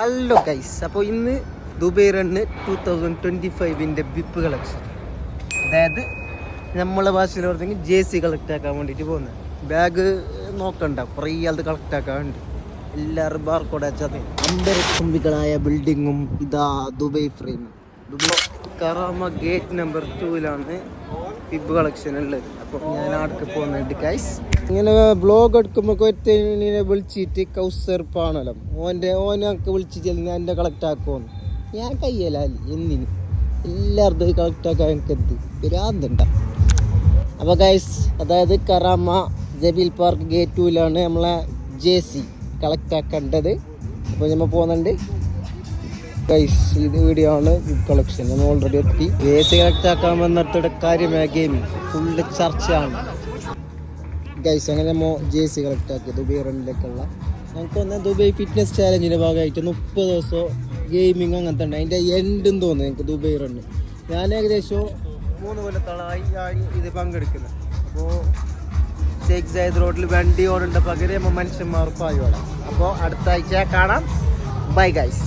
Hello guys, അപ്പോൾ ഇന്ന് Dubai run 2025 ബിപ്പ് collection, അതായത് നമ്മളെ ഭാഷയിൽ പറഞ്ഞെങ്കിൽ JC കളക്ട് ആക്കാൻ വേണ്ടിയിട്ട് പോകുന്നത്. ബാഗ് നോക്കണ്ട, കുറേ ആൾക്ക് കളക്ട് ആക്കാനുണ്ട്. എല്ലാവരും ബാർക്കോഡ് അയച്ചത് അമ്പരത്തുമ്പികളായ ബിൽഡിങ്ങും ഇതാ Dubai frame. Dubai Karama gate number 2 ബിപ്പ് കളക്ഷൻ ഉള്ളത്. അപ്പോൾ ഞാൻ ആടക്ക് പോകുന്നുണ്ട് ഗൈസ്. ഇങ്ങനെ വ്ളോഗ് എടുക്കുമ്പോൾ ഒരുത്തനെ വിളിച്ചിട്ട് കൗസർ പാണലം ഓനൊക്കെ വിളിച്ച് ചെല്ലുന്ന എൻ്റെ കളക്ട് ആക്കുമെന്ന് ഞാൻ കയ്യല്ല എന്തിന് എല്ലാവർക്കും കളക്ട് ആക്കാൻ എനിക്ക് എന്ത് ഭ്രാന്തുണ്ട. അപ്പോൾ ഗൈസ്, അതായത് കറാമ ജബീൽ പാർക്ക് ഗേറ്റ് 2 നമ്മളെ JC കളക്ട് ആക്കേണ്ടത്. അപ്പോൾ നമ്മൾ പോകുന്നുണ്ട് ഗൈസ്. ഇത് വീഡിയോ ആണ് ബിപ്പ് കളക്ഷൻ. നമ്മൾ ഓൾറെഡി എത്തി. JC കളക്ട് ആക്കാൻ വന്നിട്ട് കാര്യമായ ഗെയിമിങ് ഫുള്ള് ചർച്ചയാണ് ഗൈസ്. അങ്ങനെ നമ്മൾ JC കളക്ട് ആക്കി ദുബൈ റണ്ണിലേക്കുള്ള. ഞങ്ങൾക്ക് വന്ന ദുബൈ ഫിറ്റ്നസ് ചാലഞ്ചിൻ്റെ ഭാഗമായിട്ട് 30 ദിവസം ഗെയിമിങ് അങ്ങനത്തെ ഉണ്ട്. അതിൻ്റെ എൻഡും തോന്നുന്നു എനിക്ക് ദുബൈ റണ്ണ്. ഞാൻ ഏകദേശം 3 കൊല്ലത്തോളമായി ഇത് പങ്കെടുക്കുന്നത്. അപ്പോൾ ഷേഖ് സയ്യിദ് റോഡിൽ വണ്ടി ഓടേണ്ട പകരം നമ്മൾ മനുഷ്യന്മാർ പായോടാം. അപ്പോൾ അടുത്ത ആഴ്ച കാണാം. Bye guys.